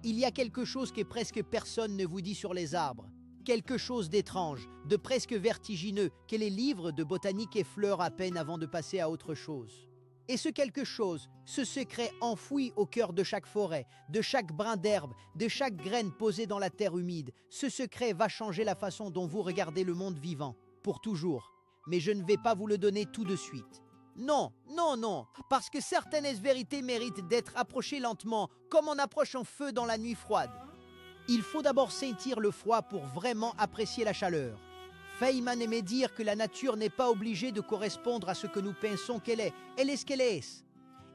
Il y a quelque chose que presque personne ne vous dit sur les arbres. Quelque chose d'étrange, de presque vertigineux, que les livres de botanique effleurent à peine avant de passer à autre chose. Et ce quelque chose, ce secret enfoui au cœur de chaque forêt, de chaque brin d'herbe, de chaque graine posée dans la terre humide, ce secret va changer la façon dont vous regardez le monde vivant, pour toujours. Mais je ne vais pas vous le donner tout de suite. Non, non, non, parce que certaines vérités méritent d'être approchées lentement, comme on approche un feu dans la nuit froide. Il faut d'abord sentir le froid pour vraiment apprécier la chaleur. Feynman aimait dire que la nature n'est pas obligée de correspondre à ce que nous pensons qu'elle est ce qu'elle est.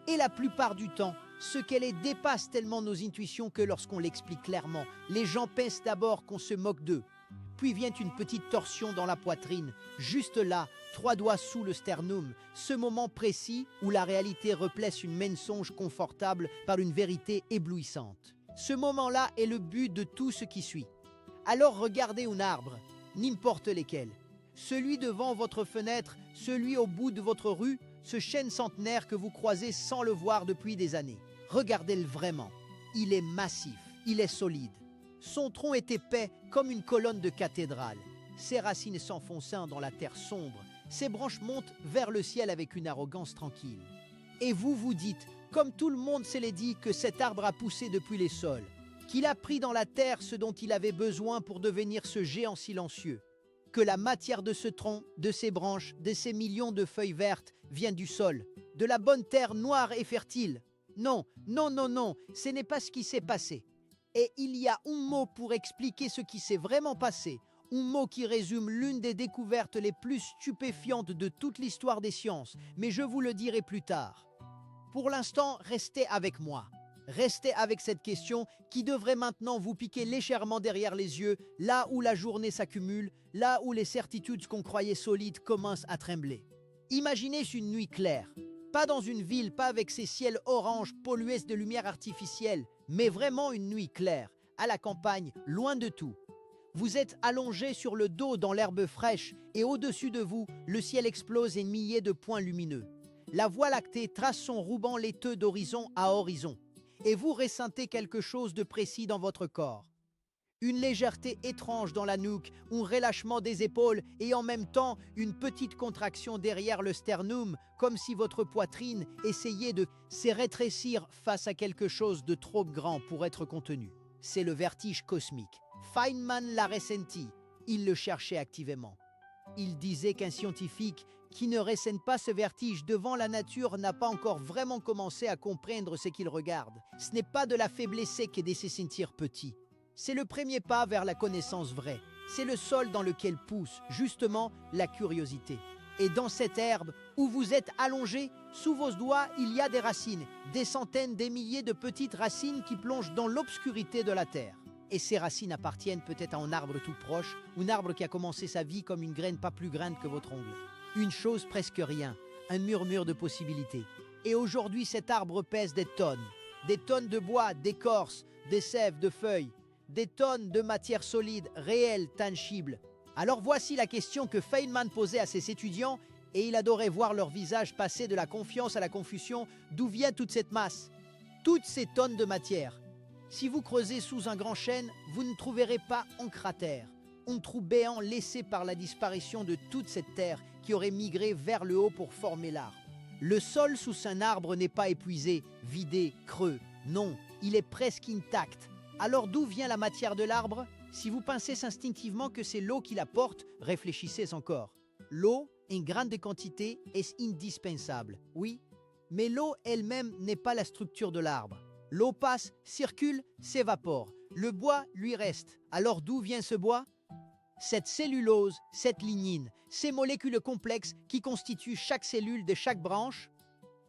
Et la plupart du temps, ce qu'elle est dépasse tellement nos intuitions que lorsqu'on l'explique clairement, les gens pensent d'abord qu'on se moque d'eux. Puis vient une petite torsion dans la poitrine, juste là, 3 doigts sous le sternum, ce moment précis où la réalité replace une mensonge confortable par une vérité éblouissante. Ce moment-là est le but de tout ce qui suit. Alors regardez un arbre, n'importe lequel. Celui devant votre fenêtre, celui au bout de votre rue, ce chêne centenaire que vous croisez sans le voir depuis des années. Regardez-le vraiment. Il est massif, il est solide. Son tronc est épais comme une colonne de cathédrale. Ses racines s'enfoncent dans la terre sombre. Ses branches montent vers le ciel avec une arrogance tranquille. Et vous vous dites, comme tout le monde se l'est dit, que cet arbre a poussé depuis les sols, qu'il a pris dans la terre ce dont il avait besoin pour devenir ce géant silencieux, que la matière de ce tronc, de ses branches, de ses millions de feuilles vertes vient du sol, de la bonne terre noire et fertile. Non, non, non, non, ce n'est pas ce qui s'est passé. Et il y a un mot pour expliquer ce qui s'est vraiment passé, un mot qui résume l'une des découvertes les plus stupéfiantes de toute l'histoire des sciences, mais je vous le dirai plus tard. Pour l'instant, restez avec moi. Restez avec cette question qui devrait maintenant vous piquer légèrement derrière les yeux, là où la journée s'accumule, là où les certitudes qu'on croyait solides commencent à trembler. Imaginez une nuit claire. Pas dans une ville, pas avec ses ciels orange pollués de lumière artificielle, mais vraiment une nuit claire, à la campagne, loin de tout. Vous êtes allongé sur le dos dans l'herbe fraîche et au-dessus de vous, le ciel explose en milliers de points lumineux. La Voie lactée trace son ruban laiteux d'horizon à horizon. Et vous ressentez quelque chose de précis dans votre corps. Une légèreté étrange dans la nuque, un relâchement des épaules et en même temps une petite contraction derrière le sternum, comme si votre poitrine essayait de se rétrécir face à quelque chose de trop grand pour être contenu. C'est le vertige cosmique. Feynman l'a ressenti. Il le cherchait activement. Il disait qu'un scientifique qui ne ressent pas ce vertige devant la nature n'a pas encore vraiment commencé à comprendre ce qu'il regarde. Ce n'est pas de la faiblesse que de se sentir petit. C'est le premier pas vers la connaissance vraie. C'est le sol dans lequel pousse, justement, la curiosité. Et dans cette herbe, où vous êtes allongé, sous vos doigts, il y a des racines, des centaines, des milliers de petites racines qui plongent dans l'obscurité de la terre. Et ces racines appartiennent peut-être à un arbre tout proche, un arbre qui a commencé sa vie comme une graine pas plus grande que votre ongle. Une chose presque rien, un murmure de possibilités. Et aujourd'hui, cet arbre pèse des tonnes de bois, d'écorce, de sève, de feuilles, des tonnes de matière solide, réelle, tangible. Alors voici la question que Feynman posait à ses étudiants, et il adorait voir leur visage passer de la confiance à la confusion. D'où vient toute cette masse? Toutes ces tonnes de matière. Si vous creusez sous un grand chêne, vous ne trouverez pas un cratère, un trou béant laissé par la disparition de toute cette terre qui aurait migré vers le haut pour former l'arbre. Le sol sous un arbre n'est pas épuisé, vidé, creux. Non, il est presque intact. Alors d'où vient la matière de l'arbre? Si vous pensez instinctivement que c'est l'eau qui la porte, réfléchissez encore. L'eau, en grande quantité, est indispensable, oui, mais l'eau elle-même n'est pas la structure de l'arbre. L'eau passe, circule, s'évapore. Le bois lui reste. Alors d'où vient ce bois? Cette cellulose, cette lignine, ces molécules complexes qui constituent chaque cellule de chaque branche?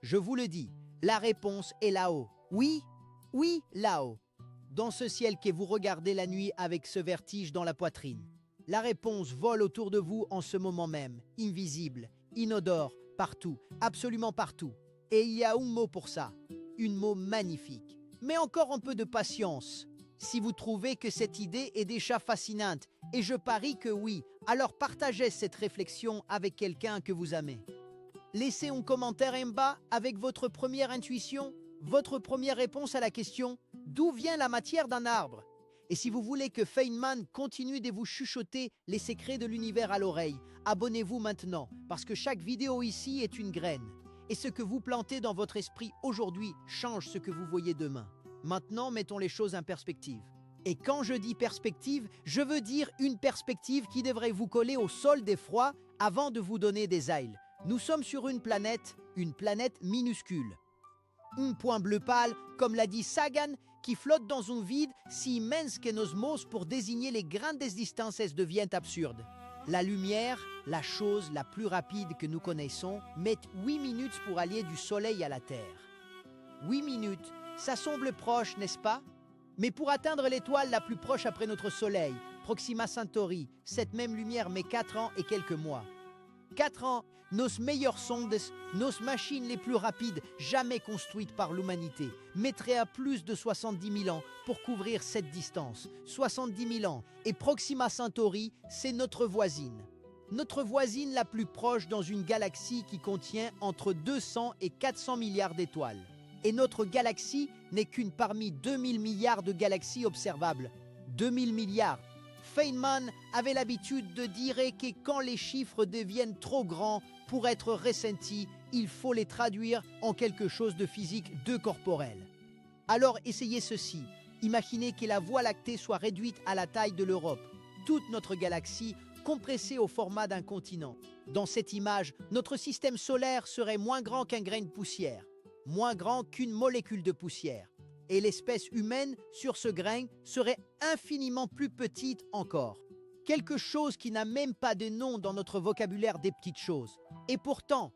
Je vous le dis, la réponse est là-haut. Oui, oui, là-haut. Dans ce ciel que vous regardez la nuit avec ce vertige dans la poitrine. La réponse vole autour de vous en ce moment même, invisible, inodore, partout, absolument partout. Et il y a un mot pour ça, un mot magnifique. Mais encore un peu de patience. Si vous trouvez que cette idée est déjà fascinante, et je parie que oui, alors partagez cette réflexion avec quelqu'un que vous aimez. Laissez un commentaire en bas avec votre première intuition, votre première réponse à la question D'où vient la matière d'un arbre? Et si vous voulez que Feynman continue de vous chuchoter les secrets de l'univers à l'oreille, abonnez-vous maintenant, parce que chaque vidéo ici est une graine. Et ce que vous plantez dans votre esprit aujourd'hui change ce que vous voyez demain. Maintenant, mettons les choses en perspective. Et quand je dis perspective, je veux dire une perspective qui devrait vous coller au sol d'effroi avant de vous donner des ailes. Nous sommes sur une planète minuscule. Un point bleu pâle, comme l'a dit Sagan, qui flotte dans un vide si immense que nos mots pour désigner les grandes distances deviennent absurdes. La lumière, la chose la plus rapide que nous connaissons, met 8 minutes pour aller du Soleil à la Terre. 8 minutes, ça semble proche, n'est-ce pas? Mais pour atteindre l'étoile la plus proche après notre Soleil, Proxima Centauri, cette même lumière met 4 ans et quelques mois. 4 ans, nos meilleures sondes, nos machines les plus rapides jamais construites par l'humanité, mettraient à plus de 70 000 ans pour couvrir cette distance. 70 000 ans. Et Proxima Centauri, c'est notre voisine. Notre voisine la plus proche dans une galaxie qui contient entre 200 et 400 milliards d'étoiles. Et notre galaxie n'est qu'une parmi 2000 milliards de galaxies observables. 2000 milliards. Feynman avait l'habitude de dire que quand les chiffres deviennent trop grands pour être ressentis, il faut les traduire en quelque chose de physique, de corporel. Alors essayez ceci. Imaginez que la Voie lactée soit réduite à la taille de l'Europe. Toute notre galaxie compressée au format d'un continent. Dans cette image, notre système solaire serait moins grand qu'un grain de poussière, moins grand qu'une molécule de poussière. Et l'espèce humaine sur ce grain serait infiniment plus petite encore. Quelque chose qui n'a même pas de nom dans notre vocabulaire des petites choses. Et pourtant,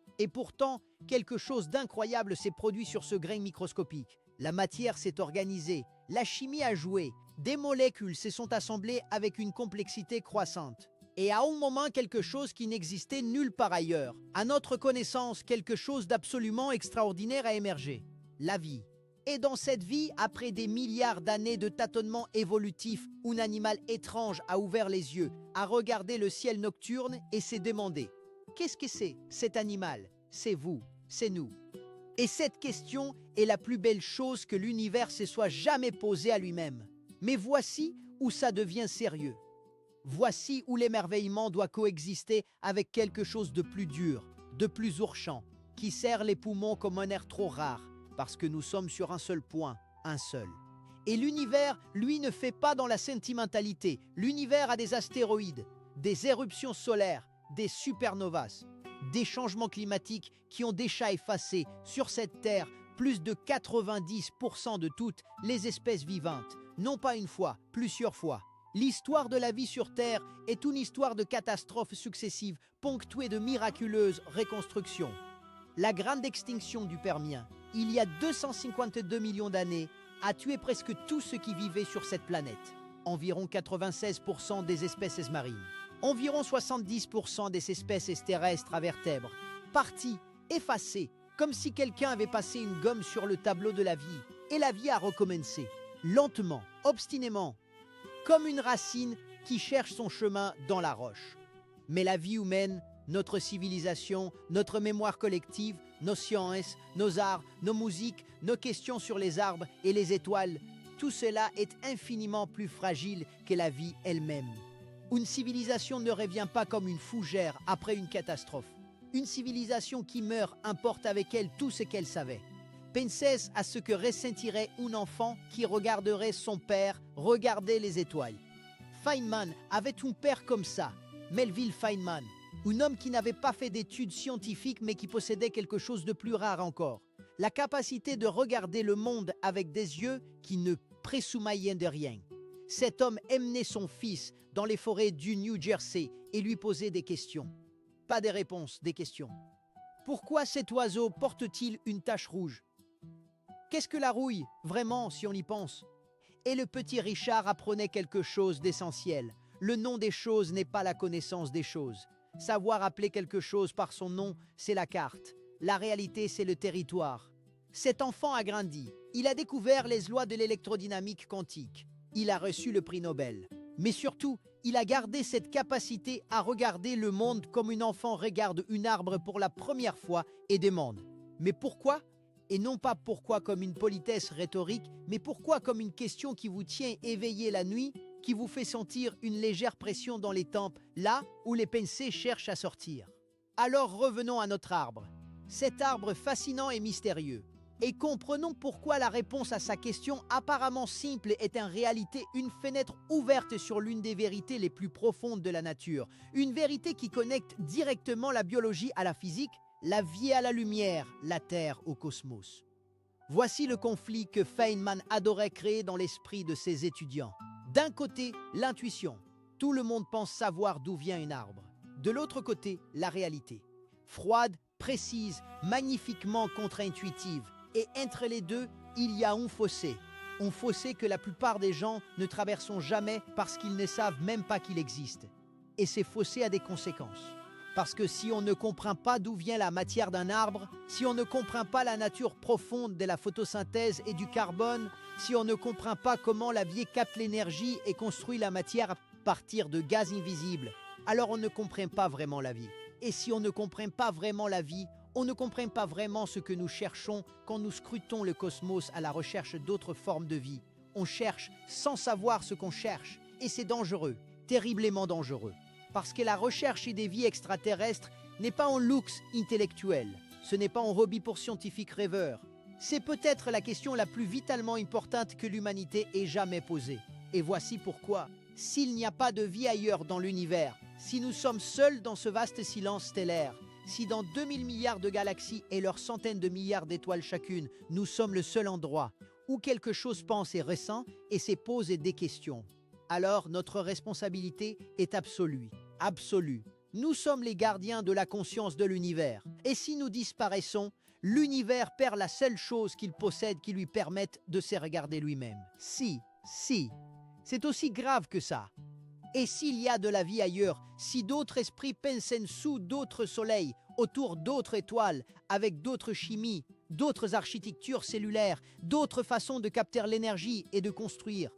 quelque chose d'incroyable s'est produit sur ce grain microscopique. La matière s'est organisée, la chimie a joué, des molécules se sont assemblées avec une complexité croissante. Et à un moment, quelque chose qui n'existait nulle part ailleurs. À notre connaissance, quelque chose d'absolument extraordinaire a émergé. La vie. Et dans cette vie, après des milliards d'années de tâtonnement évolutif, un animal étrange a ouvert les yeux, a regardé le ciel nocturne et s'est demandé « Qu'est-ce que c'est, cet animal? C'est vous, c'est nous. » Et cette question est la plus belle chose que l'univers se soit jamais posée à lui-même. Mais voici où ça devient sérieux. Voici où l'émerveillement doit coexister avec quelque chose de plus dur, de plus urgent, qui serre les poumons comme un air trop rare, parce que nous sommes sur un seul point, un seul. Et l'univers, lui, ne fait pas dans la sentimentalité. L'univers a des astéroïdes, des éruptions solaires, des supernovas, des changements climatiques qui ont déjà effacé sur cette Terre plus de 90% de toutes les espèces vivantes, non pas une fois, plusieurs fois. L'histoire de la vie sur Terre est une histoire de catastrophes successives, ponctuées de miraculeuses reconstructions. La grande extinction du Permien, il y a 252 millions d'années, a tué presque tout ce qui vivait sur cette planète. Environ 96% des espèces marines. Environ 70% des espèces terrestres à vertèbres. Parties, effacées, comme si quelqu'un avait passé une gomme sur le tableau de la vie. Et la vie a recommencé, lentement, obstinément, comme une racine qui cherche son chemin dans la roche. Mais la vie humaine, notre civilisation, notre mémoire collective, nos sciences, nos arts, nos musiques, nos questions sur les arbres et les étoiles, tout cela est infiniment plus fragile que la vie elle-même. Une civilisation ne revient pas comme une fougère après une catastrophe. Une civilisation qui meurt emporte avec elle tout ce qu'elle savait. Pensez à ce que ressentirait un enfant qui regarderait son père regarder les étoiles. Feynman avait un père comme ça, Melville Feynman, un homme qui n'avait pas fait d'études scientifiques mais qui possédait quelque chose de plus rare encore, la capacité de regarder le monde avec des yeux qui ne présumaillaient de rien. Cet homme emmenait son fils dans les forêts du New Jersey et lui posait des questions. Pas des réponses, des questions. Pourquoi cet oiseau porte-t-il une tache rouge? Qu'est-ce que la rouille, vraiment, si on y pense? Et le petit Richard apprenait quelque chose d'essentiel. Le nom des choses n'est pas la connaissance des choses. Savoir appeler quelque chose par son nom, c'est la carte. La réalité, c'est le territoire. Cet enfant a grandi. Il a découvert les lois de l'électrodynamique quantique. Il a reçu le prix Nobel. Mais surtout, il a gardé cette capacité à regarder le monde comme un enfant regarde un arbre pour la première fois et demande « Mais pourquoi ?» Et non pas pourquoi comme une politesse rhétorique, mais pourquoi comme une question qui vous tient éveillé la nuit, qui vous fait sentir une légère pression dans les tempes, là où les pensées cherchent à sortir. Alors revenons à notre arbre. Cet arbre fascinant et mystérieux. Et comprenons pourquoi la réponse à sa question apparemment simple est en réalité une fenêtre ouverte sur l'une des vérités les plus profondes de la nature. Une vérité qui connecte directement la biologie à la physique, la vie à la lumière, la Terre au cosmos. Voici le conflit que Feynman adorait créer dans l'esprit de ses étudiants. D'un côté, l'intuition. Tout le monde pense savoir d'où vient un arbre. De l'autre côté, la réalité. Froide, précise, magnifiquement contre-intuitive. Et entre les deux, il y a un fossé. Un fossé que la plupart des gens ne traversent jamais parce qu'ils ne savent même pas qu'il existe. Et ces fossés a des conséquences. Parce que si on ne comprend pas d'où vient la matière d'un arbre, si on ne comprend pas la nature profonde de la photosynthèse et du carbone, si on ne comprend pas comment la vie capte l'énergie et construit la matière à partir de gaz invisibles, alors on ne comprend pas vraiment la vie. Et si on ne comprend pas vraiment la vie, on ne comprend pas vraiment ce que nous cherchons quand nous scrutons le cosmos à la recherche d'autres formes de vie. On cherche sans savoir ce qu'on cherche, et c'est dangereux, terriblement dangereux. Parce que la recherche des vies extraterrestres n'est pas un luxe intellectuel, ce n'est pas un hobby pour scientifiques rêveurs. C'est peut-être la question la plus vitalement importante que l'humanité ait jamais posée. Et voici pourquoi. S'il n'y a pas de vie ailleurs dans l'univers, si nous sommes seuls dans ce vaste silence stellaire, si dans 2000 milliards de galaxies et leurs centaines de milliards d'étoiles chacune, nous sommes le seul endroit où quelque chose pense et ressent et se pose des questions, alors notre responsabilité est absolue. Absolue. Nous sommes les gardiens de la conscience de l'univers. Et si nous disparaissons, l'univers perd la seule chose qu'il possède qui lui permette de se regarder lui-même. Si, c'est aussi grave que ça. Et s'il y a de la vie ailleurs, si d'autres esprits pensent sous d'autres soleils, autour d'autres étoiles, avec d'autres chimies, d'autres architectures cellulaires, d'autres façons de capter l'énergie et de construire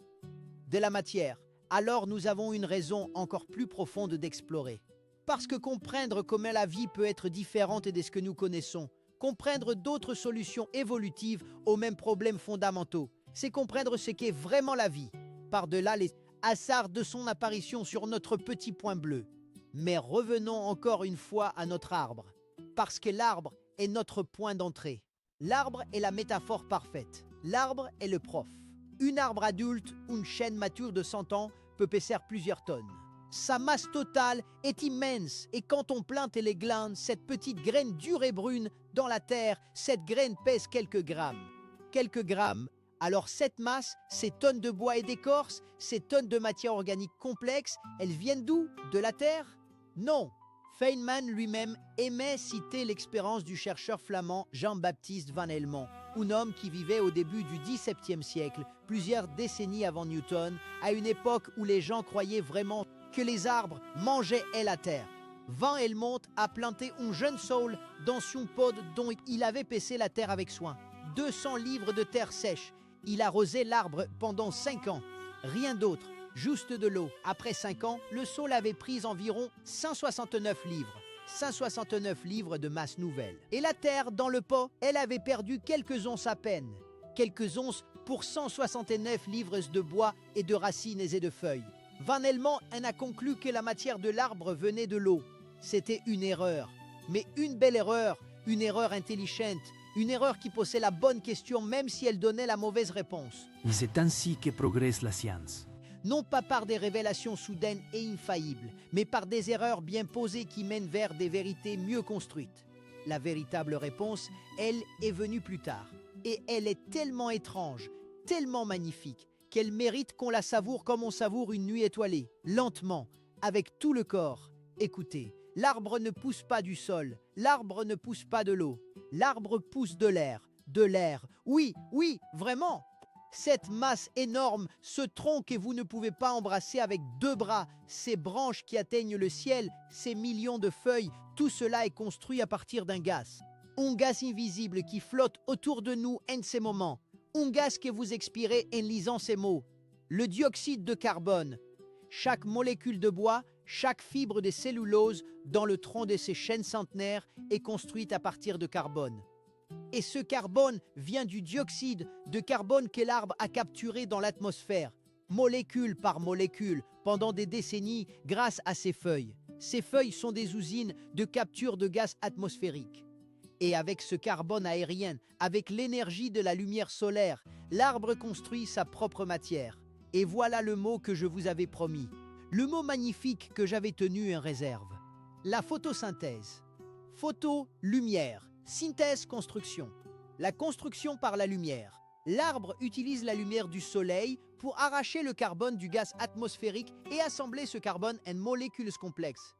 de la matière, alors nous avons une raison encore plus profonde d'explorer. Parce que comprendre comment la vie peut être différente de ce que nous connaissons, comprendre d'autres solutions évolutives aux mêmes problèmes fondamentaux, c'est comprendre ce qu'est vraiment la vie, par-delà les hasard de son apparition sur notre petit point bleu. Mais revenons encore une fois à notre arbre, parce que l'arbre est notre point d'entrée. L'arbre est la métaphore parfaite. L'arbre est le prof. Un arbre adulte, une chêne mature de 100 ans, peut peser plusieurs tonnes. Sa masse totale est immense et quand on plante les glandes, cette petite graine dure et brune dans la terre, cette graine pèse quelques grammes. Quelques grammes. Alors cette masse, ces tonnes de bois et d'écorce, ces tonnes de matière organique complexe, elles viennent d'où? De la Terre? Non. Feynman lui-même aimait citer l'expérience du chercheur flamand Jean-Baptiste Van Helmont, un homme qui vivait au début du XVIIe siècle, plusieurs décennies avant Newton, à une époque où les gens croyaient vraiment que les arbres mangeaient la terre. Van Helmont a planté un jeune saule dans son pod dont il avait paissé la terre avec soin. 200 livres de terre sèche. Il arrosait l'arbre pendant 5 ans. Rien d'autre, juste de l'eau. Après 5 ans, le saule avait pris environ 169 livres. 169 livres de masse nouvelle. Et la terre, dans le pot, elle avait perdu quelques onces à peine. Quelques onces pour 169 livres de bois et de racines et de feuilles. Van Helmont en a conclu que la matière de l'arbre venait de l'eau. C'était une erreur. Mais une belle erreur, une erreur intelligente, une erreur qui posait la bonne question même si elle donnait la mauvaise réponse. Et c'est ainsi que progresse la science. Non pas par des révélations soudaines et infaillibles, mais par des erreurs bien posées qui mènent vers des vérités mieux construites. La véritable réponse, elle, est venue plus tard. Et elle est tellement étrange, tellement magnifique, qu'elle mérite qu'on la savoure comme on savoure une nuit étoilée, lentement, avec tout le corps. Écoutez, l'arbre ne pousse pas du sol, l'arbre ne pousse pas de l'eau, l'arbre pousse de l'air, oui, vraiment. Cette masse énorme, ce tronc que vous ne pouvez pas embrasser avec 2 bras, ces branches qui atteignent le ciel, ces millions de feuilles, tout cela est construit à partir d'un gaz. Un gaz invisible qui flotte autour de nous en ces moments. Un gaz que vous expirez en lisant ces mots. Le dioxyde de carbone. Chaque molécule de bois, chaque fibre de cellulose dans le tronc de ces chênes centenaires est construite à partir de carbone. Et ce carbone vient du dioxyde de carbone que l'arbre a capturé dans l'atmosphère, molécule par molécule, pendant des décennies grâce à ses feuilles. Ces feuilles sont des usines de capture de gaz atmosphérique. Et avec ce carbone aérien, avec l'énergie de la lumière solaire, l'arbre construit sa propre matière. Et voilà le mot que je vous avais promis, le mot magnifique que j'avais tenu en réserve. La photosynthèse. Photo, lumière. Synthèse, construction. La construction par la lumière. L'arbre utilise la lumière du soleil pour arracher le carbone du gaz atmosphérique et assembler ce carbone en molécules complexes.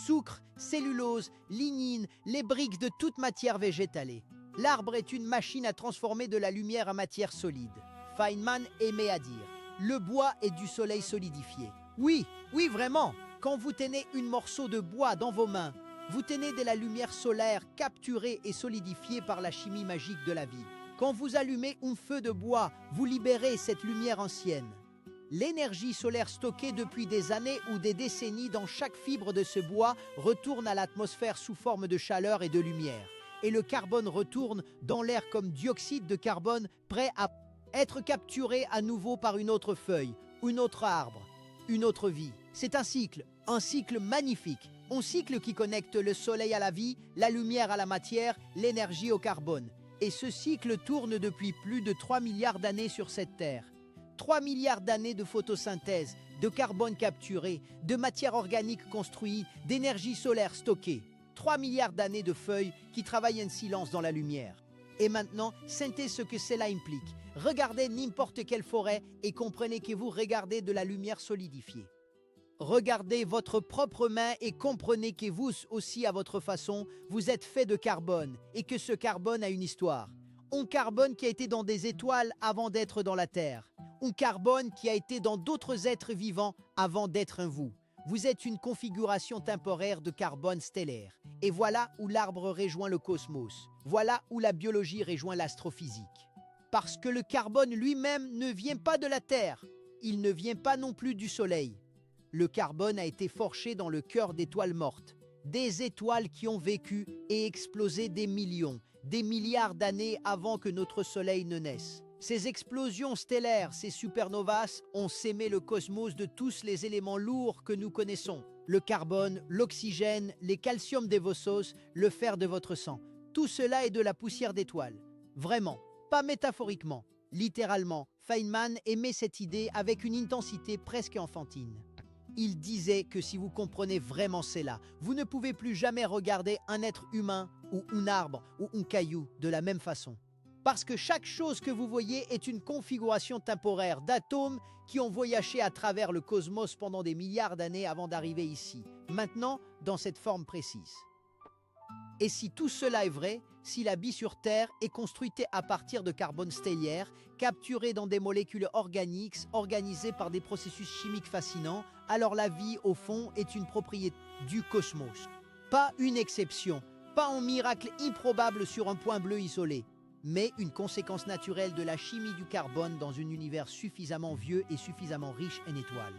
Sucre, cellulose, lignine, les briques de toute matière végétale. L'arbre est une machine à transformer de la lumière en matière solide. Feynman aimait à dire, le bois est du soleil solidifié. Oui, oui vraiment, quand vous tenez un morceau de bois dans vos mains, vous tenez de la lumière solaire capturée et solidifiée par la chimie magique de la vie. Quand vous allumez un feu de bois, vous libérez cette lumière ancienne. L'énergie solaire stockée depuis des années ou des décennies dans chaque fibre de ce bois retourne à l'atmosphère sous forme de chaleur et de lumière. Et le carbone retourne dans l'air comme dioxyde de carbone, prêt à être capturé à nouveau par une autre feuille, un autre arbre, une autre vie. C'est un cycle magnifique. Un cycle qui connecte le soleil à la vie, la lumière à la matière, l'énergie au carbone. Et ce cycle tourne depuis plus de 3 milliards d'années sur cette Terre. 3 milliards d'années de photosynthèse, de carbone capturé, de matière organique construite, d'énergie solaire stockée. 3 milliards d'années de feuilles qui travaillent en silence dans la lumière. Et maintenant, sentez ce que cela implique. Regardez n'importe quelle forêt et comprenez que vous regardez de la lumière solidifiée. Regardez votre propre main et comprenez que vous aussi, à votre façon, vous êtes fait de carbone et que ce carbone a une histoire. Un carbone qui a été dans des étoiles avant d'être dans la Terre. Un carbone qui a été dans d'autres êtres vivants avant d'être en vous. Vous êtes une configuration temporaire de carbone stellaire. Et voilà où l'arbre rejoint le cosmos. Voilà où la biologie rejoint l'astrophysique. Parce que le carbone lui-même ne vient pas de la Terre. Il ne vient pas non plus du Soleil. Le carbone a été forgé dans le cœur d'étoiles mortes. Des étoiles qui ont vécu et explosé des millions, des milliards d'années avant que notre Soleil ne naisse. Ces explosions stellaires, ces supernovas, ont sémé le cosmos de tous les éléments lourds que nous connaissons. Le carbone, l'oxygène, les calciums de vos os, le fer de votre sang. Tout cela est de la poussière d'étoiles. Vraiment, pas métaphoriquement, littéralement. Feynman aimait cette idée avec une intensité presque enfantine. Il disait que si vous comprenez vraiment cela, vous ne pouvez plus jamais regarder un être humain ou un arbre ou un caillou de la même façon. Parce que chaque chose que vous voyez est une configuration temporaire d'atomes qui ont voyagé à travers le cosmos pendant des milliards d'années avant d'arriver ici, maintenant dans cette forme précise. Et si tout cela est vrai, si la vie sur Terre est construite à partir de carbone stellaire, capturé dans des molécules organiques, organisées par des processus chimiques fascinants, alors la vie, au fond, est une propriété du cosmos. Pas une exception, pas un miracle improbable sur un point bleu isolé, mais une conséquence naturelle de la chimie du carbone dans un univers suffisamment vieux et suffisamment riche en étoiles.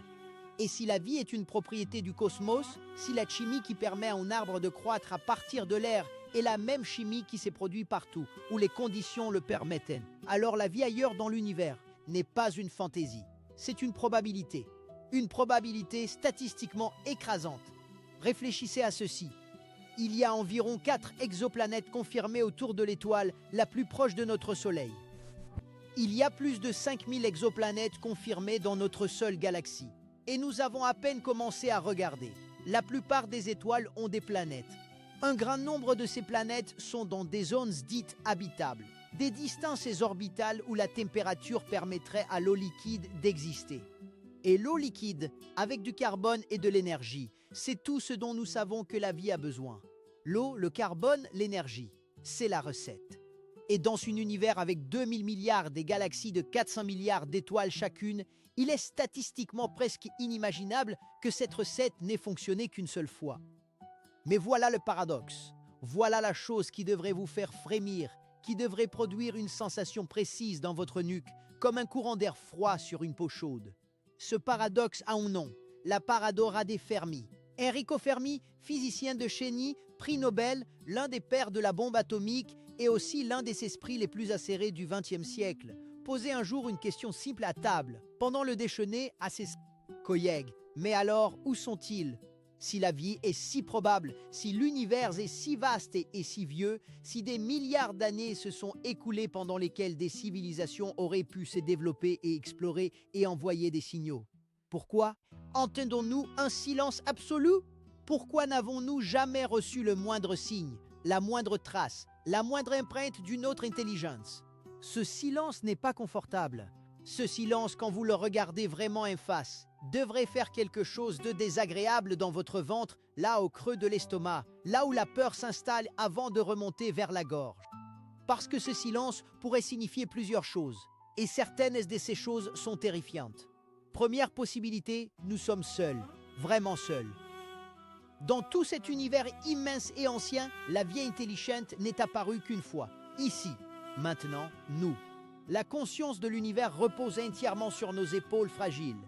Et si la vie est une propriété du cosmos, si la chimie qui permet à un arbre de croître à partir de l'air est la même chimie qui s'est produite partout, où les conditions le permettent, alors la vie ailleurs dans l'univers n'est pas une fantaisie, c'est une probabilité statistiquement écrasante. Réfléchissez à ceci. Il y a environ 4 exoplanètes confirmées autour de l'étoile la plus proche de notre Soleil. Il y a plus de 5000 exoplanètes confirmées dans notre seule galaxie. Et nous avons à peine commencé à regarder. La plupart des étoiles ont des planètes. Un grand nombre de ces planètes sont dans des zones dites habitables, des distances orbitales où la température permettrait à l'eau liquide d'exister. Et l'eau liquide, avec du carbone et de l'énergie, c'est tout ce dont nous savons que la vie a besoin. L'eau, le carbone, l'énergie, c'est la recette. Et dans un univers avec 2000 milliards des galaxies de 400 milliards d'étoiles chacune, il est statistiquement presque inimaginable que cette recette n'ait fonctionné qu'une seule fois. Mais voilà le paradoxe. Voilà la chose qui devrait vous faire frémir, qui devrait produire une sensation précise dans votre nuque, comme un courant d'air froid sur une peau chaude. Ce paradoxe a un nom, la paradora de Fermi. Enrico Fermi, physicien de génie, prix Nobel, l'un des pères de la bombe atomique, est aussi l'un des esprits les plus acérés du XXe siècle, posait un jour une question simple à table, pendant le déjeuner à ses collègues. Mais alors, où sont-ils? Si la vie est si probable, si l'univers est si vaste et si vieux, si des milliards d'années se sont écoulées pendant lesquelles des civilisations auraient pu se développer et explorer et envoyer des signaux, pourquoi entendons-nous un silence absolu? Pourquoi n'avons-nous jamais reçu le moindre signe, la moindre trace, la moindre empreinte d'une autre intelligence? Ce silence n'est pas confortable. Ce silence, quand vous le regardez vraiment en face, devrait faire quelque chose de désagréable dans votre ventre, là au creux de l'estomac, là où la peur s'installe avant de remonter vers la gorge. Parce que ce silence pourrait signifier plusieurs choses, et certaines de ces choses sont terrifiantes. Première possibilité, nous sommes seuls, vraiment seuls. Dans tout cet univers immense et ancien, la vie intelligente n'est apparue qu'une fois, ici, maintenant, nous. La conscience de l'univers repose entièrement sur nos épaules fragiles.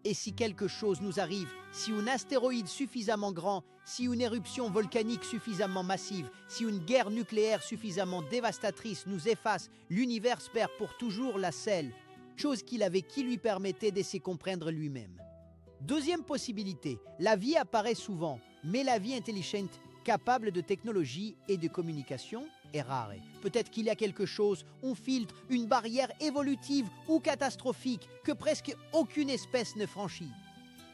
Et si quelque chose nous arrive, si un astéroïde suffisamment grand, si une éruption volcanique suffisamment massive, si une guerre nucléaire suffisamment dévastatrice nous efface, l'univers perd pour toujours la selle, chose qui lui permettait de se comprendre lui-même. Deuxième possibilité, la vie apparaît souvent, mais la vie intelligente, capable de technologie et de communication, est rare. Peut-être qu'il y a quelque chose, un filtre, une barrière évolutive ou catastrophique que presque aucune espèce ne franchit.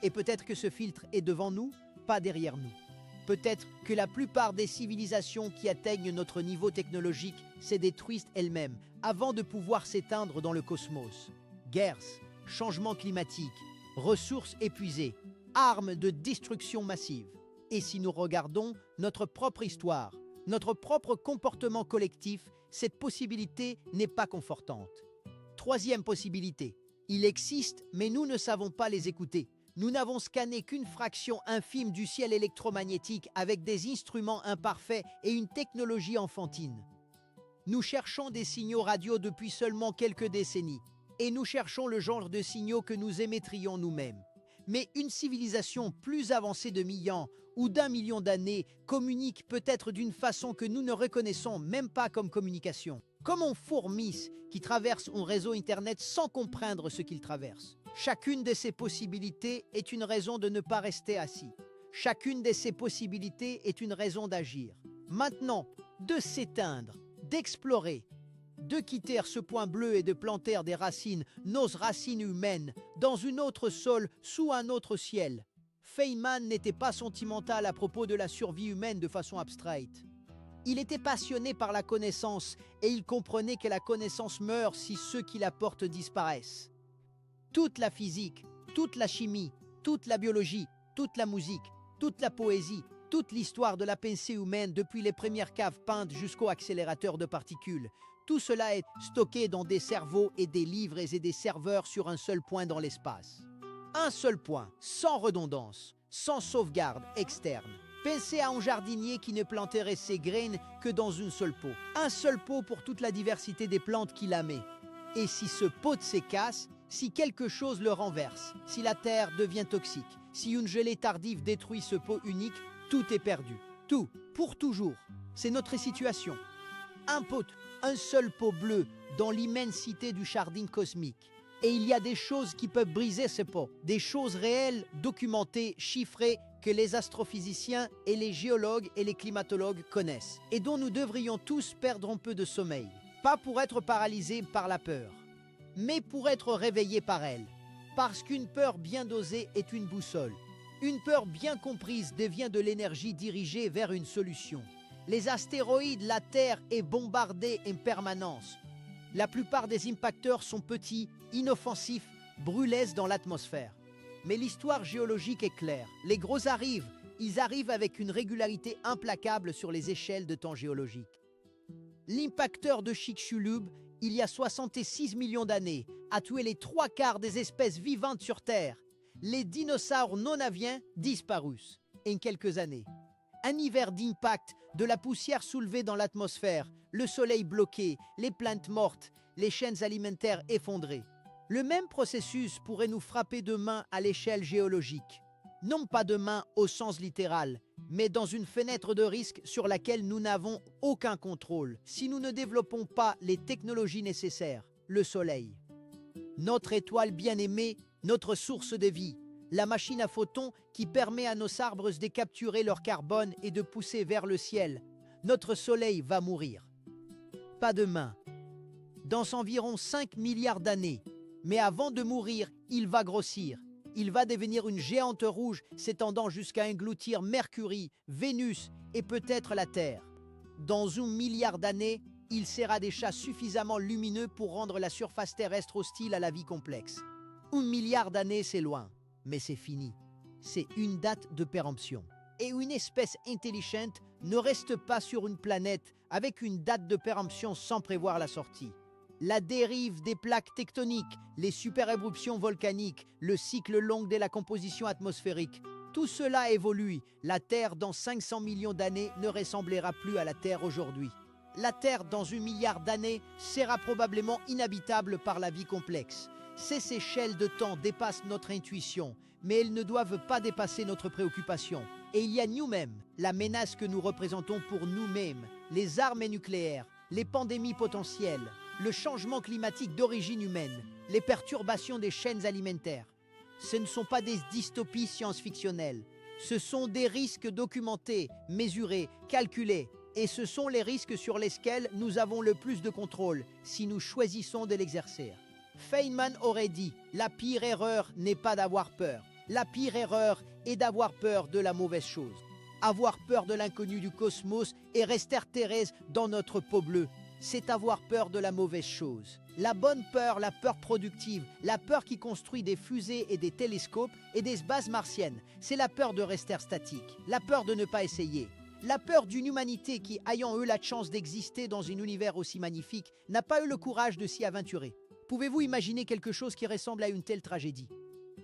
Et peut-être que ce filtre est devant nous, pas derrière nous. Peut-être que la plupart des civilisations qui atteignent notre niveau technologique se détruisent elles-mêmes avant de pouvoir s'éteindre dans le cosmos. Guerres, changements climatiques, ressources épuisées, armes de destruction massive. Et si nous regardons notre propre histoire, notre propre comportement collectif, cette possibilité n'est pas confortante. Troisième possibilité, il existe, mais nous ne savons pas les écouter. Nous n'avons scanné qu'une fraction infime du ciel électromagnétique avec des instruments imparfaits et une technologie enfantine. Nous cherchons des signaux radio depuis seulement quelques décennies, et nous cherchons le genre de signaux que nous émettrions nous-mêmes. Mais une civilisation plus avancée de 1000 ans ou d'1 million d'années communique peut-être d'une façon que nous ne reconnaissons même pas comme communication. Comme un fourmis qui traverse un réseau Internet sans comprendre ce qu'il traverse. Chacune de ces possibilités est une raison de ne pas rester assis. Chacune de ces possibilités est une raison d'agir. Maintenant, de s'éteindre, d'explorer, de quitter ce point bleu et de planter des racines, nos racines humaines, dans un autre sol, sous un autre ciel. Feynman n'était pas sentimental à propos de la survie humaine de façon abstraite. Il était passionné par la connaissance et il comprenait que la connaissance meurt si ceux qui la portent disparaissent. Toute la physique, toute la chimie, toute la biologie, toute la musique, toute la poésie, toute l'histoire de la pensée humaine depuis les premières caves peintes jusqu'au accélérateur de particules, tout cela est stocké dans des cerveaux et des livres et des serveurs sur un seul point dans l'espace. Un seul point, sans redondance, sans sauvegarde externe. Pensez à un jardinier qui ne planterait ses graines que dans une seule pot. Un seul pot pour toute la diversité des plantes qu'il a met. Et si ce pot se casse, si quelque chose le renverse, si la terre devient toxique, si une gelée tardive détruit ce pot unique, tout est perdu. Tout, pour toujours. C'est notre situation. Un pot, un seul pot bleu dans l'immensité du jardin cosmique. Et il y a des choses qui peuvent briser ce pot, des choses réelles, documentées, chiffrées, que les astrophysiciens et les géologues et les climatologues connaissent, et dont nous devrions tous perdre un peu de sommeil. Pas pour être paralysés par la peur, mais pour être réveillés par elle. Parce qu'une peur bien dosée est une boussole. Une peur bien comprise devient de l'énergie dirigée vers une solution. Les astéroïdes, la Terre est bombardée en permanence. La plupart des impacteurs sont petits, inoffensifs, brûlent dans l'atmosphère. Mais l'histoire géologique est claire. Les gros arrivent, ils arrivent avec une régularité implacable sur les échelles de temps géologiques. L'impacteur de Chicxulub, il y a 66 millions d'années, a tué les 3/4 des espèces vivantes sur Terre. Les dinosaures non aviens disparus en quelques années. Un hiver d'impact, de la poussière soulevée dans l'atmosphère, le soleil bloqué, les plantes mortes, les chaînes alimentaires effondrées. Le même processus pourrait nous frapper demain à l'échelle géologique. Non pas de main au sens littéral, mais dans une fenêtre de risque sur laquelle nous n'avons aucun contrôle si nous ne développons pas les technologies nécessaires, le Soleil. Notre étoile bien-aimée, notre source de vie, la machine à photons qui permet à nos arbres de capturer leur carbone et de pousser vers le ciel. Notre Soleil va mourir. Pas demain. Dans environ 5 milliards d'années. Mais avant de mourir, il va grossir. Il va devenir une géante rouge s'étendant jusqu'à engloutir Mercure, Vénus et peut-être la Terre. Dans 1 milliard d'années, il sera déjà suffisamment lumineux pour rendre la surface terrestre hostile à la vie complexe. 1 milliard d'années, c'est loin, mais c'est fini. C'est une date de péremption. Et une espèce intelligente ne reste pas sur une planète avec une date de péremption sans prévoir la sortie. La dérive des plaques tectoniques, les super-éruptions volcaniques, le cycle long de la composition atmosphérique, tout cela évolue. La Terre dans 500 millions d'années ne ressemblera plus à la Terre aujourd'hui. La Terre dans 1 milliard d'années sera probablement inhabitable par la vie complexe. Ces échelles de temps dépassent notre intuition, mais elles ne doivent pas dépasser notre préoccupation. Et il y a nous-mêmes, la menace que nous représentons pour nous-mêmes, les armes nucléaires, les pandémies potentielles, le changement climatique d'origine humaine, les perturbations des chaînes alimentaires. Ce ne sont pas des dystopies science-fictionnelles. Ce sont des risques documentés, mesurés, calculés. Et ce sont les risques sur lesquels nous avons le plus de contrôle si nous choisissons de l'exercer. Feynman aurait dit « La pire erreur n'est pas d'avoir peur. La pire erreur est d'avoir peur de la mauvaise chose. Avoir peur de l'inconnu du cosmos et rester Thérèse dans notre peau bleue. C'est avoir peur de la mauvaise chose. La bonne peur, la peur productive, la peur qui construit des fusées et des télescopes et des bases martiennes, c'est la peur de rester statique, la peur de ne pas essayer. La peur d'une humanité qui, ayant eu la chance d'exister dans un univers aussi magnifique, n'a pas eu le courage de s'y aventurer. Pouvez-vous imaginer quelque chose qui ressemble à une telle tragédie?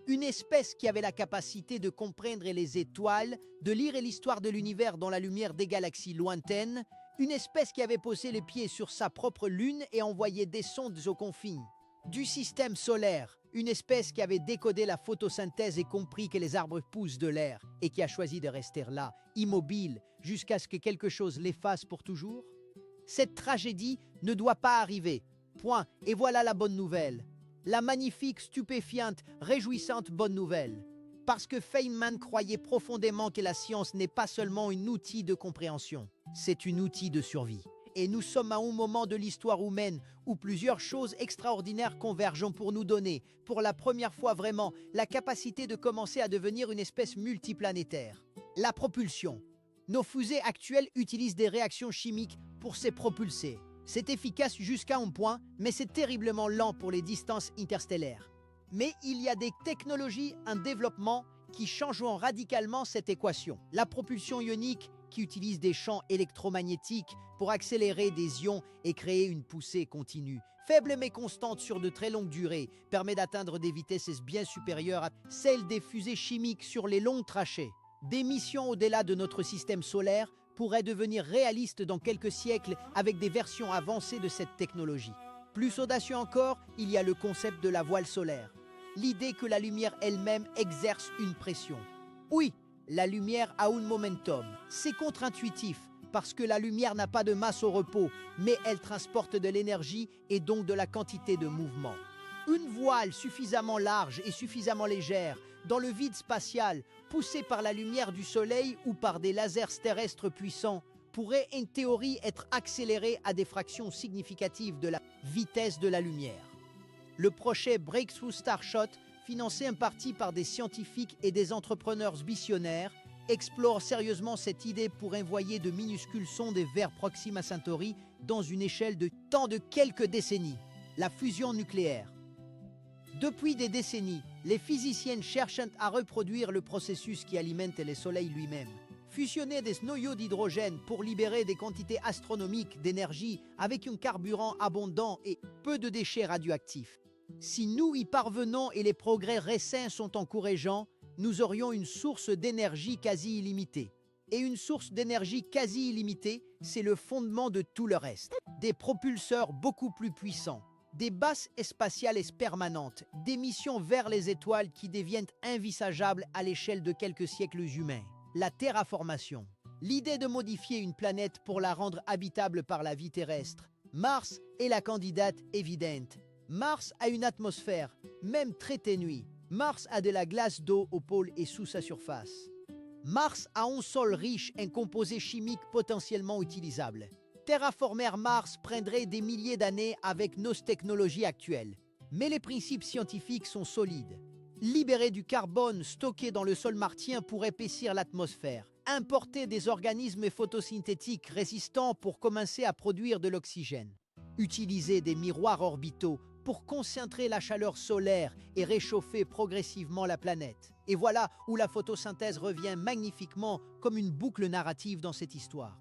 Une espèce qui avait la capacité de comprendre les étoiles, de lire l'histoire de l'univers dans la lumière des galaxies lointaines, une espèce qui avait posé les pieds sur sa propre lune et envoyé des sondes aux confins du système solaire, une espèce qui avait décodé la photosynthèse et compris que les arbres poussent de l'air et qui a choisi de rester là, immobile, jusqu'à ce que quelque chose l'efface pour toujours? Cette tragédie ne doit pas arriver. Point. Et voilà la bonne nouvelle. La magnifique, stupéfiante, réjouissante bonne nouvelle. Parce que Feynman croyait profondément que la science n'est pas seulement un outil de compréhension, c'est un outil de survie. Et nous sommes à un moment de l'histoire humaine où plusieurs choses extraordinaires convergent pour nous donner, pour la première fois vraiment, la capacité de commencer à devenir une espèce multiplanétaire. La propulsion. Nos fusées actuelles utilisent des réactions chimiques pour se propulser. C'est efficace jusqu'à un point, mais c'est terriblement lent pour les distances interstellaires. Mais il y a des technologies en développement qui changeront radicalement cette équation. La propulsion ionique, qui utilise des champs électromagnétiques pour accélérer des ions et créer une poussée continue, faible mais constante sur de très longues durées, permet d'atteindre des vitesses bien supérieures à celles des fusées chimiques sur les longues trachées. Des missions au-delà de notre système solaire pourraient devenir réalistes dans quelques siècles avec des versions avancées de cette technologie. Plus audacieux encore, il y a le concept de la voile solaire. L'idée que la lumière elle-même exerce une pression. Oui, la lumière a un momentum. C'est contre-intuitif parce que la lumière n'a pas de masse au repos, mais elle transporte de l'énergie et donc de la quantité de mouvement. Une voile suffisamment large et suffisamment légère dans le vide spatial, poussée par la lumière du soleil ou par des lasers terrestres puissants, pourrait en théorie être accélérée à des fractions significatives de la vitesse de la lumière. Le projet Breakthrough Starshot, financé en partie par des scientifiques et des entrepreneurs visionnaires, explore sérieusement cette idée pour envoyer de minuscules sondes vers Proxima Centauri dans une échelle de temps de quelques décennies. La fusion nucléaire. Depuis des décennies, les physiciens cherchent à reproduire le processus qui alimente le Soleil lui-même. Fusionner des noyaux d'hydrogène pour libérer des quantités astronomiques d'énergie avec un carburant abondant et peu de déchets radioactifs. Si nous y parvenons et les progrès récents sont encourageants, nous aurions une source d'énergie quasi illimitée. Et une source d'énergie quasi illimitée, c'est le fondement de tout le reste. Des propulseurs beaucoup plus puissants, des basses spatiales permanentes, des missions vers les étoiles qui deviennent invisageables à l'échelle de quelques siècles humains. La terraformation. L'idée de modifier une planète pour la rendre habitable par la vie terrestre. Mars est la candidate évidente. Mars a une atmosphère, même très ténue. Mars a de la glace d'eau au pôle et sous sa surface. Mars a un sol riche en composés chimiques potentiellement utilisables. Terraformer Mars prendrait des milliers d'années avec nos technologies actuelles. Mais les principes scientifiques sont solides. Libérer du carbone stocké dans le sol martien pour épaissir l'atmosphère. Importer des organismes photosynthétiques résistants pour commencer à produire de l'oxygène. Utiliser des miroirs orbitaux pour concentrer la chaleur solaire et réchauffer progressivement la planète. Et voilà où la photosynthèse revient magnifiquement comme une boucle narrative dans cette histoire.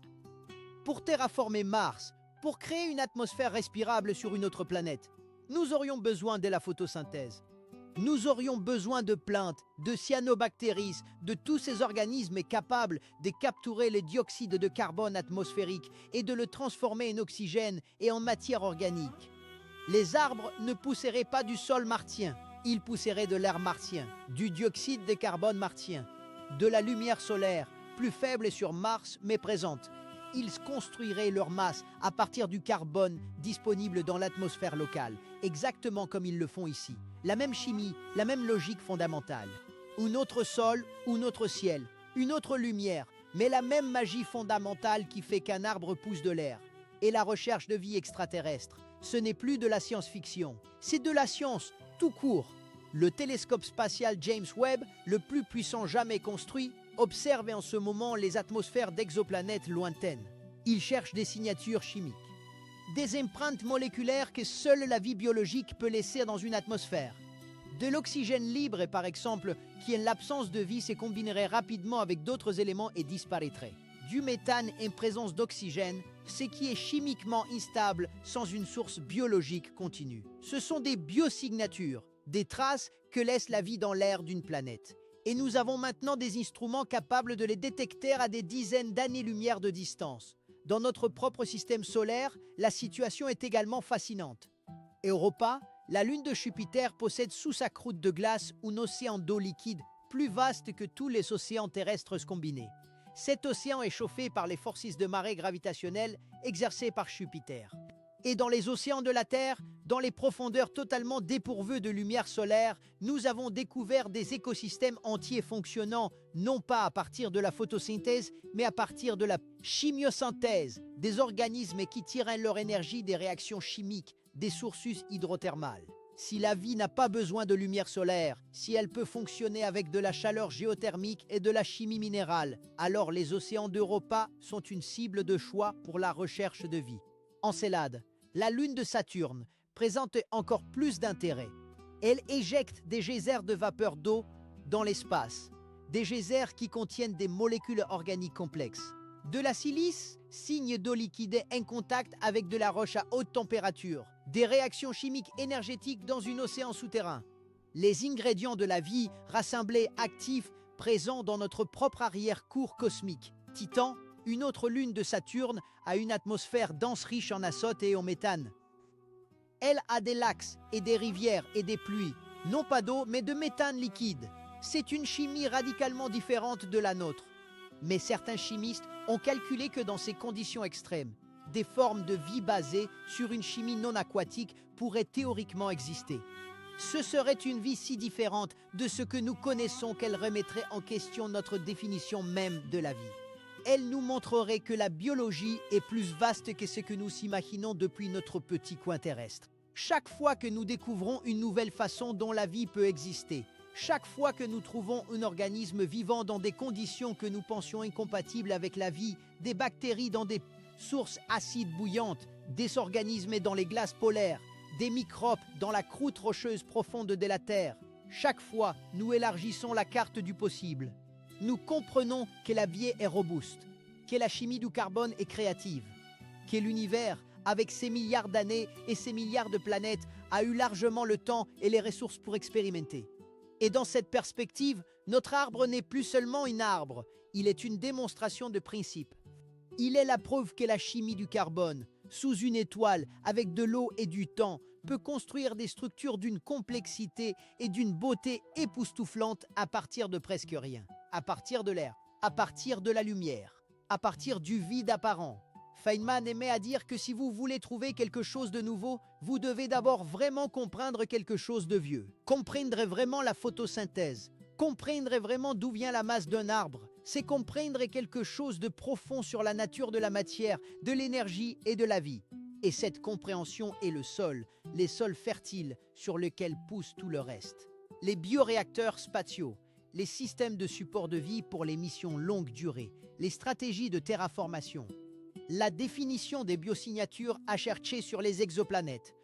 Pour terraformer Mars, pour créer une atmosphère respirable sur une autre planète, nous aurions besoin de la photosynthèse. Nous aurions besoin de plantes, de cyanobactéries, de tous ces organismes capables de capturer le dioxyde de carbone atmosphérique et de le transformer en oxygène et en matière organique. Les arbres ne pousseraient pas du sol martien, ils pousseraient de l'air martien, du dioxyde de carbone martien, de la lumière solaire, plus faible sur Mars mais présente. Ils construiraient leur masse à partir du carbone disponible dans l'atmosphère locale, exactement comme ils le font ici. La même chimie, la même logique fondamentale. Un autre sol, un autre ciel, une autre lumière, mais la même magie fondamentale qui fait qu'un arbre pousse de l'air. Et la recherche de vie extraterrestre, ce n'est plus de la science-fiction, c'est de la science, tout court. Le télescope spatial James Webb, le plus puissant jamais construit, observe en ce moment les atmosphères d'exoplanètes lointaines. Il cherche des signatures chimiques, des empreintes moléculaires que seule la vie biologique peut laisser dans une atmosphère. De l'oxygène libre, par exemple, qui en l'absence de vie se combinerait rapidement avec d'autres éléments et disparaîtrait. Du méthane en présence d'oxygène, ce qui est chimiquement instable sans une source biologique continue. Ce sont des biosignatures, des traces que laisse la vie dans l'air d'une planète. Et nous avons maintenant des instruments capables de les détecter à des dizaines d'années-lumière de distance. Dans notre propre système solaire, la situation est également fascinante. Europa, la lune de Jupiter, possède sous sa croûte de glace un océan d'eau liquide plus vaste que tous les océans terrestres combinés. Cet océan est chauffé par les forces de marée gravitationnelle exercées par Jupiter. Et dans les océans de la Terre, dans les profondeurs totalement dépourvues de lumière solaire, nous avons découvert des écosystèmes entiers fonctionnant non pas à partir de la photosynthèse, mais à partir de la chimiosynthèse, des organismes qui tirent leur énergie des réactions chimiques, des sources hydrothermales. Si la vie n'a pas besoin de lumière solaire, si elle peut fonctionner avec de la chaleur géothermique et de la chimie minérale, alors les océans d'Europa sont une cible de choix pour la recherche de vie. Encelade, la lune de Saturne, présente encore plus d'intérêt. Elle éjecte des geysers de vapeur d'eau dans l'espace, des geysers qui contiennent des molécules organiques complexes. De la silice, signe d'eau liquide en contact avec de la roche à haute température, des réactions chimiques énergétiques dans un océan souterrain. Les ingrédients de la vie rassemblés actifs présents dans notre propre arrière-cour cosmique. Titan, une autre lune de Saturne, a une atmosphère dense riche en azote et en méthane. Elle a des lacs et des rivières et des pluies, non pas d'eau mais de méthane liquide. C'est une chimie radicalement différente de la nôtre. Mais certains chimistes ont calculé que dans ces conditions extrêmes, des formes de vie basées sur une chimie non aquatique pourraient théoriquement exister. Ce serait une vie si différente de ce que nous connaissons qu'elle remettrait en question notre définition même de la vie. Elle nous montrerait que la biologie est plus vaste que ce que nous imaginons depuis notre petit coin terrestre. Chaque fois que nous découvrons une nouvelle façon dont la vie peut exister, chaque fois que nous trouvons un organisme vivant dans des conditions que nous pensions incompatibles avec la vie, des bactéries dans des sources acides bouillantes, des organismes dans les glaces polaires, des microbes dans la croûte rocheuse profonde de la Terre, chaque fois nous élargissons la carte du possible. Nous comprenons que la vie est robuste, que la chimie du carbone est créative, que l'univers, avec ses milliards d'années et ses milliards de planètes, a eu largement le temps et les ressources pour expérimenter. Et dans cette perspective, notre arbre n'est plus seulement un arbre, il est une démonstration de principe. Il est la preuve que la chimie du carbone, sous une étoile, avec de l'eau et du temps, peut construire des structures d'une complexité et d'une beauté époustouflante à partir de presque rien, à partir de l'air, à partir de la lumière, à partir du vide apparent. Feynman aimait à dire que si vous voulez trouver quelque chose de nouveau, vous devez d'abord vraiment comprendre quelque chose de vieux. Comprendre vraiment la photosynthèse. Comprendre vraiment d'où vient la masse d'un arbre. C'est comprendre quelque chose de profond sur la nature de la matière, de l'énergie et de la vie. Et cette compréhension est le sol, les sols fertiles sur lesquels pousse tout le reste. Les bioréacteurs spatiaux, les systèmes de support de vie pour les missions longue durée, les stratégies de terraformation, la définition des biosignatures à chercher sur les exoplanètes.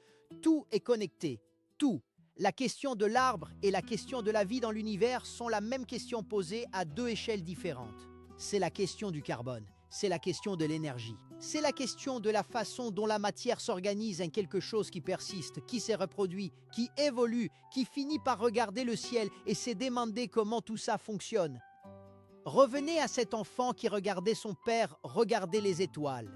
Tout est connecté, tout. La question de l'arbre et la question de la vie dans l'univers sont la même question posée à deux échelles différentes. C'est la question du carbone, c'est la question de l'énergie, c'est la question de la façon dont la matière s'organise en quelque chose qui persiste, qui se reproduit, qui évolue, qui finit par regarder le ciel et se demander comment tout ça fonctionne. Revenez à cet enfant qui regardait son père regarder les étoiles.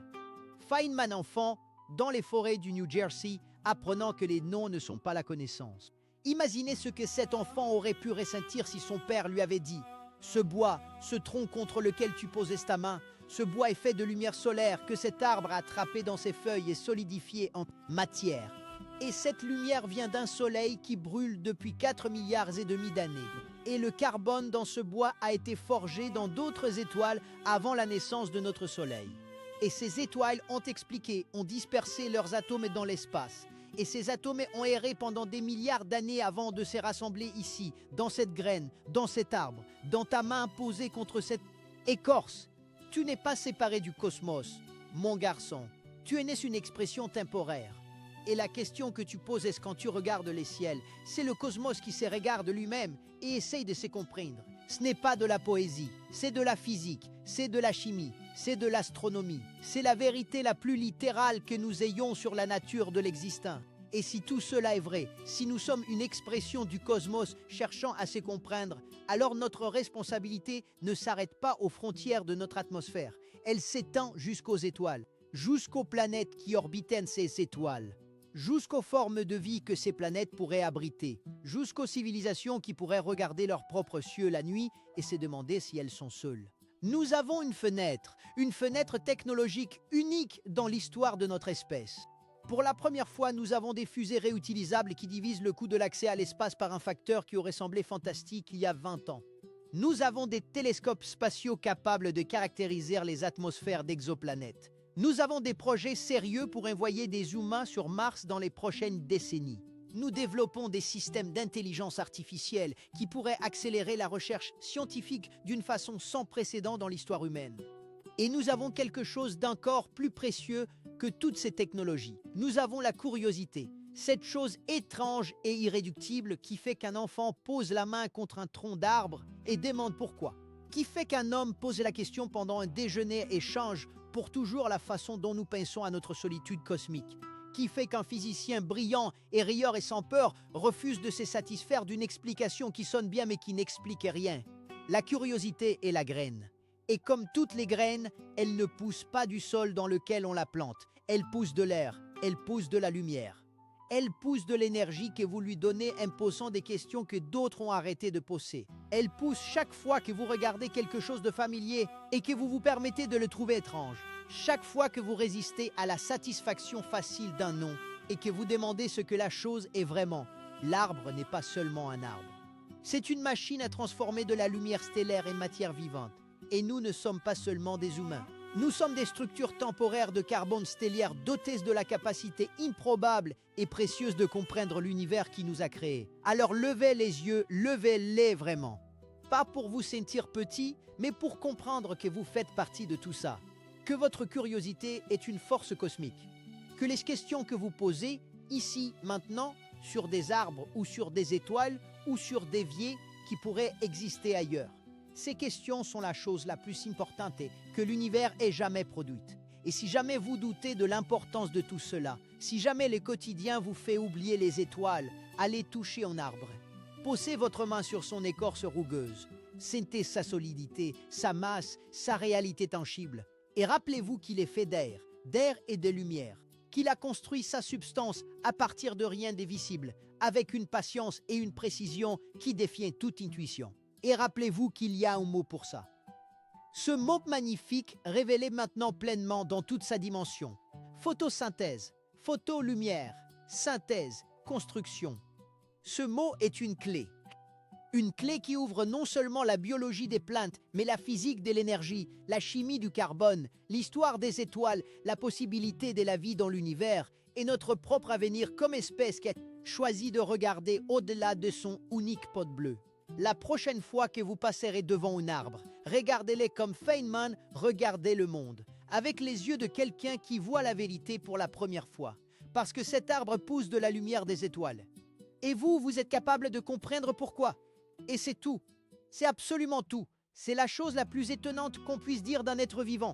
Feynman enfant, dans les forêts du New Jersey, apprenant que les noms ne sont pas la connaissance. Imaginez ce que cet enfant aurait pu ressentir si son père lui avait dit « Ce bois, ce tronc contre lequel tu posais ta main, ce bois est fait de lumière solaire que cet arbre a attrapé dans ses feuilles et solidifié en matière. Et cette lumière vient d'un soleil qui brûle depuis 4,5 milliards d'années. Et le carbone dans ce bois a été forgé dans d'autres étoiles avant la naissance de notre soleil. Et ces étoiles ont expliqué, ont dispersé leurs atomes dans l'espace. Et ces atomes ont erré pendant des milliards d'années avant de se rassembler ici, dans cette graine, dans cet arbre, dans ta main posée contre cette écorce. Tu n'es pas séparé du cosmos, mon garçon. Tu es né une expression temporaire. Et la question que tu poses est quand tu regardes les ciels, c'est le cosmos qui se regarde lui-même et essaye de se comprendre. Ce n'est pas de la poésie, c'est de la physique, c'est de la chimie, c'est de l'astronomie. C'est la vérité la plus littérale que nous ayons sur la nature de l'existant. Et si tout cela est vrai, si nous sommes une expression du cosmos cherchant à se comprendre, alors notre responsabilité ne s'arrête pas aux frontières de notre atmosphère. Elle s'étend jusqu'aux étoiles, jusqu'aux planètes qui orbitent ces étoiles, jusqu'aux formes de vie que ces planètes pourraient abriter, jusqu'aux civilisations qui pourraient regarder leurs propres cieux la nuit et se demander si elles sont seules. Nous avons une fenêtre technologique unique dans l'histoire de notre espèce. Pour la première fois, nous avons des fusées réutilisables qui divisent le coût de l'accès à l'espace par un facteur qui aurait semblé fantastique il y a 20 ans. Nous avons des télescopes spatiaux capables de caractériser les atmosphères d'exoplanètes. Nous avons des projets sérieux pour envoyer des humains sur Mars dans les prochaines décennies. Nous développons des systèmes d'intelligence artificielle qui pourraient accélérer la recherche scientifique d'une façon sans précédent dans l'histoire humaine. Et nous avons quelque chose d'encore plus précieux que toutes ces technologies. Nous avons la curiosité, cette chose étrange et irréductible qui fait qu'un enfant pose la main contre un tronc d'arbre et demande pourquoi. Qui fait qu'un homme pose la question pendant un déjeuner et change pour toujours la façon dont nous pensons à notre solitude cosmique. Qui fait qu'un physicien brillant et rieur et sans peur refuse de se satisfaire d'une explication qui sonne bien mais qui n'explique rien. La curiosité est la graine. Et comme toutes les graines, elle ne pousse pas du sol dans lequel on la plante. Elle pousse de l'air, elle pousse de la lumière. Elle pousse de l'énergie que vous lui donnez en posant des questions que d'autres ont arrêté de poser. Elle pousse chaque fois que vous regardez quelque chose de familier et que vous vous permettez de le trouver étrange. Chaque fois que vous résistez à la satisfaction facile d'un nom et que vous demandez ce que la chose est vraiment. L'arbre n'est pas seulement un arbre. C'est une machine à transformer de la lumière stellaire en matière vivante. Et nous ne sommes pas seulement des humains. Nous sommes des structures temporaires de carbone stellaire dotées de la capacité improbable et précieuse de comprendre l'univers qui nous a créés. Alors levez les yeux, levez-les vraiment. Pas pour vous sentir petit, mais pour comprendre que vous faites partie de tout ça. Que votre curiosité est une force cosmique. Que les questions que vous posez, ici, maintenant, sur des arbres ou sur des étoiles ou sur des vies qui pourraient exister ailleurs. Ces questions sont la chose la plus importante que l'univers ait jamais produite. Et si jamais vous doutez de l'importance de tout cela, si jamais le quotidien vous fait oublier les étoiles, allez toucher un arbre. Posez votre main sur son écorce rugueuse. Sentez sa solidité, sa masse, sa réalité tangible. Et rappelez-vous qu'il est fait d'air et de lumière. qu'il a construit sa substance à partir de rien d'invisible, avec une patience et une précision qui défient toute intuition. Et rappelez-vous qu'il y a un mot pour ça. Ce mot magnifique révélé maintenant pleinement dans toute sa dimension. Photosynthèse, photolumière, synthèse, construction. Ce mot est une clé. Une clé qui ouvre non seulement la biologie des plantes, mais la physique de l'énergie, la chimie du carbone, l'histoire des étoiles, la possibilité de la vie dans l'univers et notre propre avenir comme espèce qui a choisi de regarder au-delà de son unique pot bleu. La prochaine fois que vous passerez devant un arbre, regardez-le comme Feynman regardait le monde, avec les yeux de quelqu'un qui voit la vérité pour la première fois, parce que cet arbre pousse de la lumière des étoiles. Et vous, vous êtes capable de comprendre pourquoi. Et c'est tout. C'est absolument tout. C'est la chose la plus étonnante qu'on puisse dire d'un être vivant.